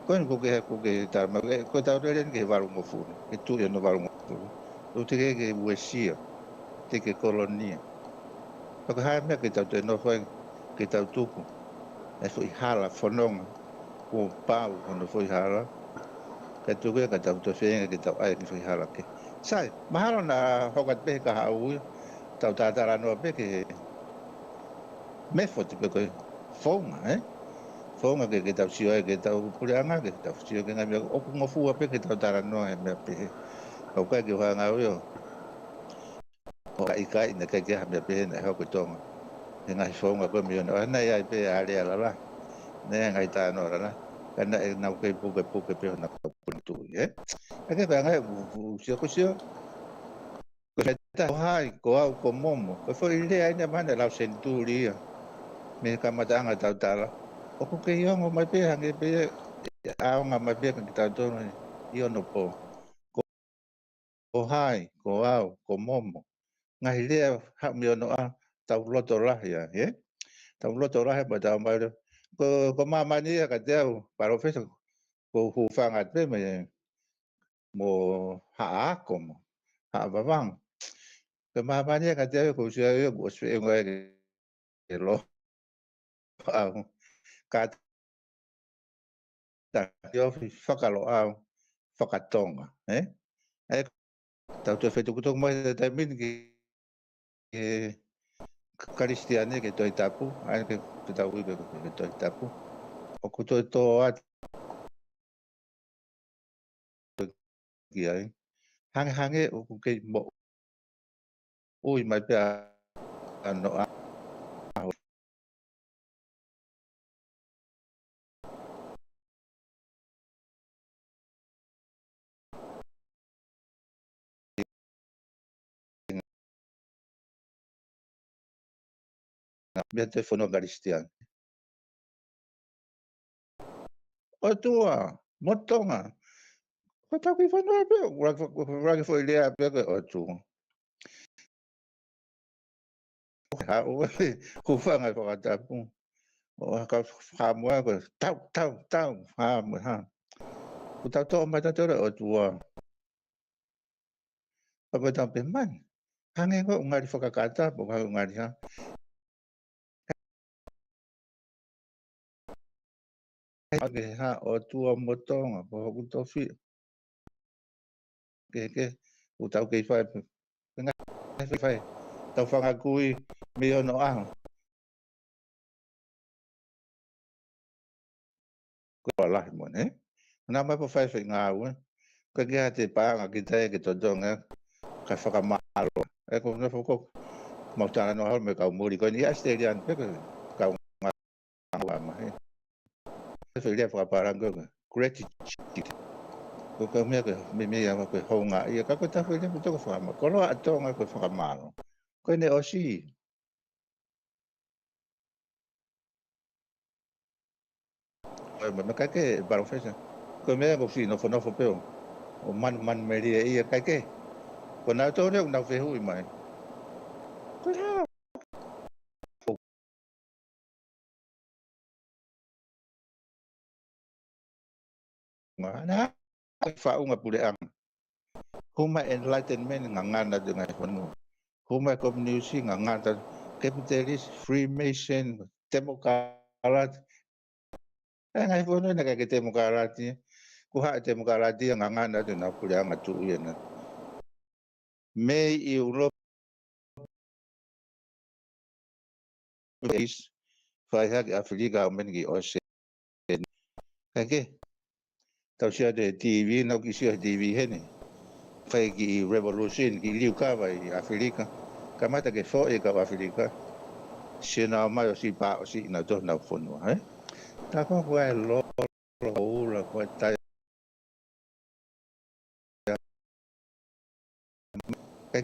ko ke ta ma ko tau re ke varu mo fu ke tu e no varu mo fu o te ke uesia te ke kolonia ko ha me ke tau te no foi ke tau tuku e foi hala fononga ko pau no foi hala ka tu ke ka tau to fe ke tau ai ke foi hala ke sai mahalo na hokat pe ka au tau tātara noa pe ke method pe koe whaunga, whaunga ke tau sioe ke tau pureanga ke tau sioe ke ngai mea oku ngofua pe ke tau tātara noa he mea pe au kai ke whanga oi o kai na kai ke ha mea pe na hau koe tonga he ngai whaunga koe mea noa nei ai pe a lea la la nei ngai tā noa la la kana e nau kei puke pe na puntu ke whanga sio ko sio ko ta hai ko au ko momo ko foi le ai na mana la centuria me kamatanga tau tala o ko ke yongo mai pe hange pe a nga mai pe ka tau tono io no po ko hai ko au ko momo ngai le ha mi no a tau loto la ya tau loto la ba tau mai ko mama ni ka tau para feso ko hu fanga pe me mo ha como ha bavang ke mama ni ka tau ko sia yo bo se ngai ke lo ka ta yo whakalo au whakatonga e tau te whetu kutonga mai te min ki karistiane ke toi tapu ai ke tau ibe ke toi tapu o kutoi tō atu ki ai hange o ke mo ui mai pe ano a mea te whono karistiane o tua motonga ko tau ki whanua pe raki fo ilea pe o tua ha ue ku whanga whakatapu o ka whamua ko tau ha ku tau tō mai tau o tua apa tau pe man hange ko ngari whakakata po ka ngari ha ake ha o tua motonga po ku tofi ke ku tau ke whai whai tau whanga kui me ono aho ko lahi mo ne na mai po whai ngā ue ka kia te pāanga ki tae ke todonga ka whakamaro e ko na whako mautana no hau me kau muri ko ni Australian pe kau ngā mahe whai rea whakaparanga gratitude ko ka mea me ia ko honga ia ka ko ta whai rea ko whakama ko loa atonga ko whakamaro ko ne osi me ka ke barofesa ko mea ko si no fo peo o man meria ia ka ke ko na to ne na fe hui mai ko ha na fa unga pule ang huma enlightenment ngangana dengan penuh huma komunisi ngangana kapitalis freemason demokrat ngai pono na ka demokrat ni ku ha demokrat dia ngangana dengan pule ang atu yana me Europe is fai ha Afrika men gi ose kake tau sia de TV no ki sia TV he ni fai ki revolution ki liu ka vai Afrika kamata ke fo e ka Afrika se na mai o si pa o si na to na fono ta ko ko lo la ko ta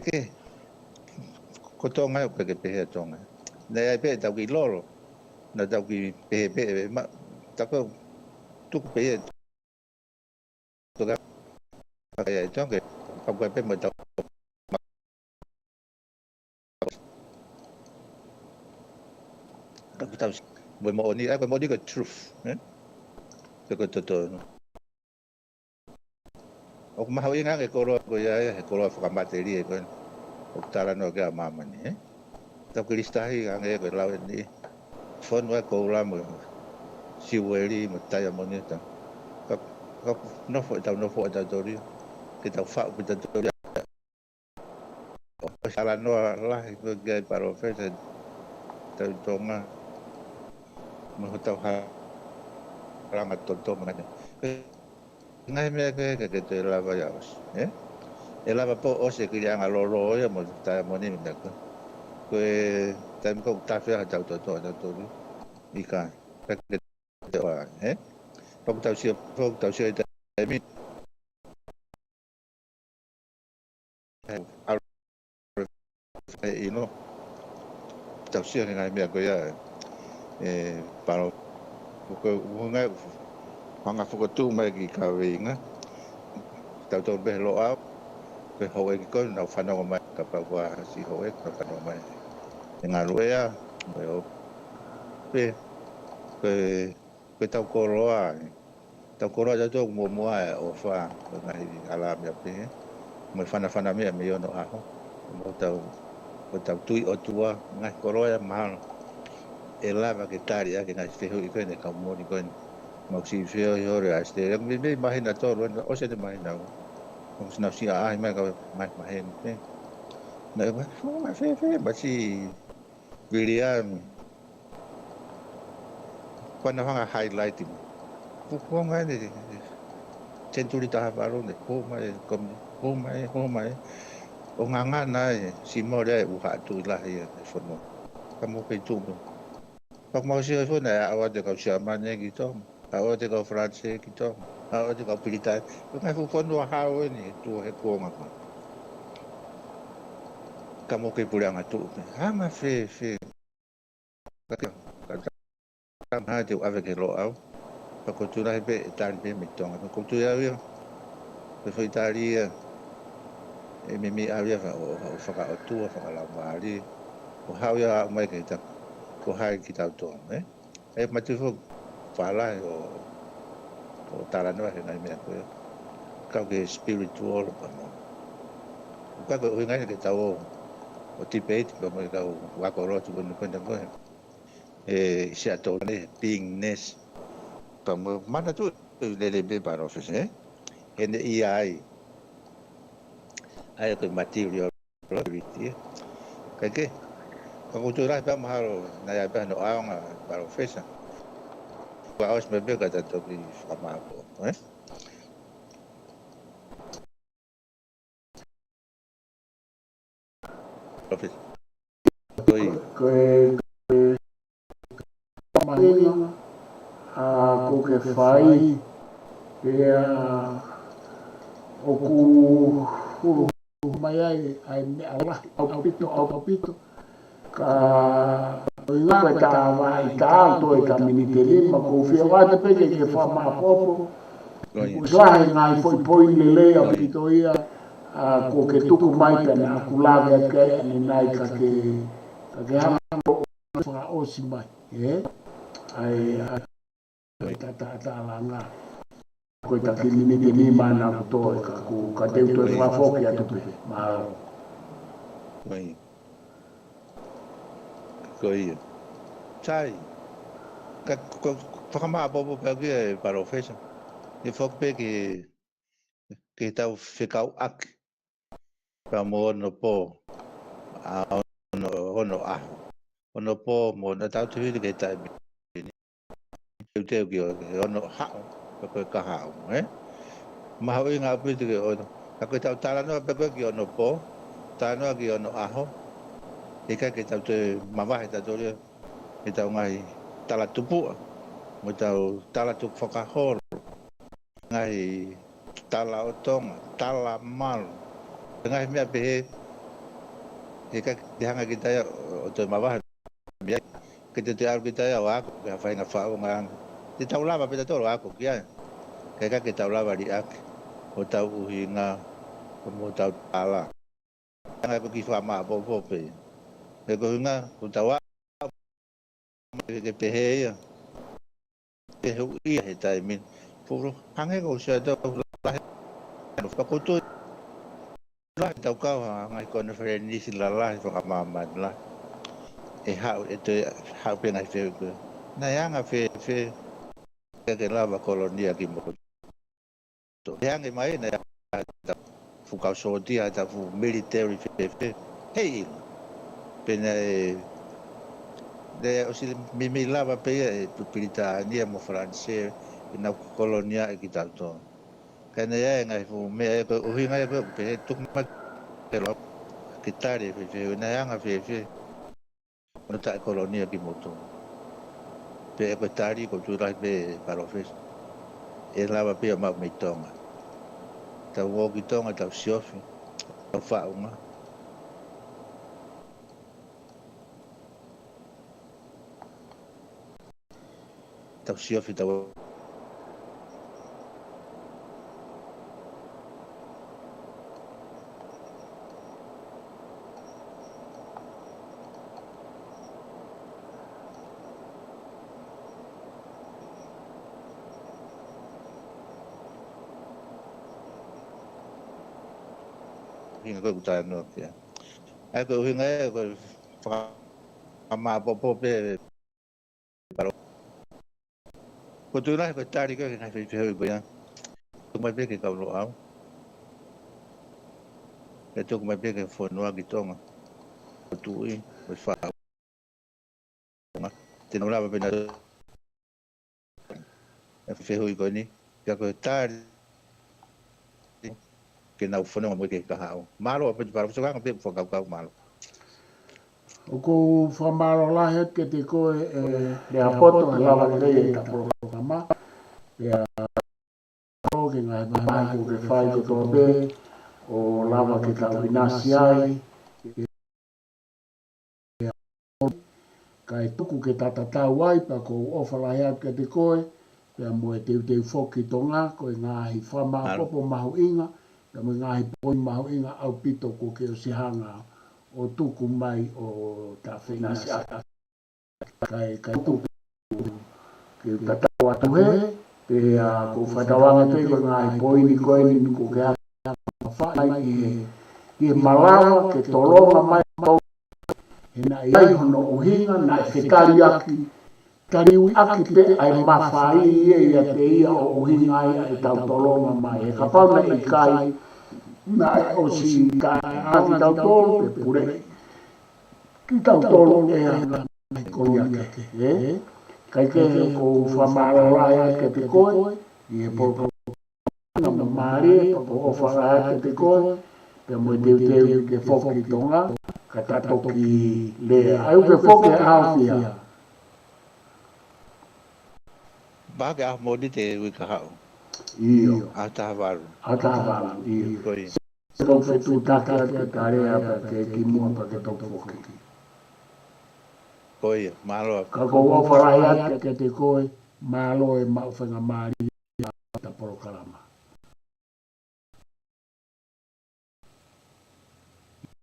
ke ko tonga o ke pe tonga na ai pe ta ki loro na ta ki pe ma ta ko tu pe to ka ai tonga ka ko pe mo ta ka ta mo ni ko mo di ko truth ko to o ma hau inga ke koro ko ia he koro fa materi ko o tala no ga mama ni ta kristahi nga ko lau ni fon wa ko la mo si weli mo ta ya mo ni ta ka no fo ta tori ke ta fa ko ta tori sala noa lahi ko gai paro fesa tau tonga mo tau haranga tonto mana ngai me ke te lava ya e lava po o se ki anga lolo ya mo ta mo ni nda ko tam ko ta fe ha tau to ika ke te wa po tau si te mi ino tau si ngai me ko ya paro ko ngai hanga tu mai ki ka winga tau to be lo au ke hoe ki ko na whanau mai ka pa wa si hoe ka whanau mai ngā rue a mai o pe ke tau koroa tau mua e o wha ngai ala mea pe mai whana mea me ono aho mo tau tui o tua ngai koroa mahalo e lava ke tari a ke ngai whihu i koe ne ka moni koe mau si whio i hore a ste me mahina toro o se te mahina o sina si a ai mai ka mahina pe na e mai fe ma si William kwana hanga highlighting ko ngai ne century ta haparo ne ko mai ko mai o nganga na si mo re u ha tu la ia fono kamo pe tu pa mo si fo na awa de ka sia mane ki to awa de ka france ki to awa de ka pilita ko mai fo fono ha o ni tu he ko nga kamo ke pulanga tu ha ma fe ka ha te ave ke lo au pa ko tu na pe tan pe mi tonga ko tu ya yo pe foi italia e me avia o whaka o tua whaka la maari o hau ia mai ke ta ko hai ki tau tō e matu fo whala o tala noa he ngai mea koe kau ke spiritual pa mo ka ko ngai ke tau o tipeit pa mo kau wako rotu kono kono koe e se ato ne beingness pa mo mana tu lele be para office ene ai ai ko material reality kake ko tu ra pa mahalo na ya pa no aonga para office ko aus me be ka to ki fama ko office Mahinga ko ke whai pia o ku mai ai me ala au pito ka inga ko ta vai ta to e ka miniteri ma ko fia wa te pe ke fa ma popo usai ngai foi lele au pito ia ko ke tuku mai kana kulave ke ni nai ka ke ha fa o si mai ai ta langa ko ta kilini ni mana to ka te to fa foki atu pe ma Oi. Coi. Sai. Ka whakama bobo pe ke para ofesa. E fok pe ke tau whekau ak. Pa mo no po. A ono aho. Ono po mo na tau tuhi ke tai. Te ki ono hao. Pa koe ka hao. Maho i ngā piti ke ono. Ka koe tau tala noa pe koe ki ono po. Tala noa ki ono aho. E kai ke tau te mawahe tau rea. E tau ngai tala tupua. Mo tau tala tupu whakahoro. Ngai tala o tonga, tala malu. Ngai mea pehe. E kai te hanga ki tai o te mawahe. Ke te aru ki tai o ako. Ke hawhainga whao ngai. Te tau lava pe toro ako ki ai. Kai kai ke tau lava ri ake. O tau uhi ngā. O mo tau tala. Ngai ko ki whamaa popo pe. E ko hunga, ko tau ako. Ke pehe ia. Pehe ui he tai min. Puro hange ko siya tau lahe. Pakutu. Lahe tau kau ngai kone wharenisi la lahe whakamaman la. E hau, e te hau pe ngai wheu koe. Nai anga whe. Ke lava kolonia ki mo. E hange mai nai anga. Fukau sotia, ta fu military whe. Hei, pena de o si mi lava pe tu Britania mo France na kolonia e kita to. Kana ya ngai fu me ko o hinga ko pe tu ma te lo kitare fe na ya nga fe no ta kolonia ki moto. Pe ko tari ko tu rai pe para fe. E lava pe ma me tonga. Ta wo ki tonga ta siofi. Ta fa uma. Ta siofi ta hinga ko ta no ya. Ai ko hinga ko fa ma po pe para ko tu rai ko tari ko ngai fe ko ya. Tu mai pe ke ka lo au. E tu mai pe ke fo no ki tonga. Tu i ko fa. Te no lava pe na e fe hui ko ni. Ya ko tari ke na fo no mo ke ka hao. Malo pe para so ka pe fo ka malo. O ko whamaro lahe ke te koe le apoto e lava le rei e ta programa. E a o ke ngai mai ko ke whai ko tō be o lava ke tau inasi ai. Ka e tuku ke tata tau ai pa ko ofa lahe ke te koe. Pea mo e te whoki tonga ko e ngahi whama popo mahu inga. Pea mo e ngahi poi mahu inga au pito ko ke o sihanga o tuku mai o ta whinasi ata. Kai tuku ke tatau atu he, pe ko whatawanga te ko ngai poini koe ni ko ke haka whai ki he malawa ke tolonga mai pau. He na iai hono uhinga na e whetari aki, tariwi aki pe ai mawhai ia te ia o uhinga ia e tau tolonga mai. He ka pauna i kai, na o si ka aki tau tolo pe pure. Ki tau tolo e hanga mai koia ke. Kai ke ko whamaro rai ke te koe, i e pōpō na mamari, pōpō o wharai ke te koe, pe mo te ke whoki tonga, ka tatoki le au ke whoki e hawhia. Ba ke a modi te ui ka hao. Iyo. A tahawaru. A tahawaru, iyo. Koi. Tau whetu takia ke tarea pa ke ki mua pa ke tau whoki. Koi, malo. Ka ko o wharai ke te koe, malo e mawhenga maari a ta porokarama.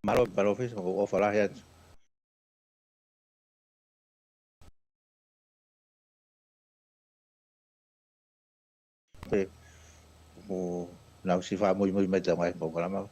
Malo para office o falar ya. O não se faz muito mais mais programa.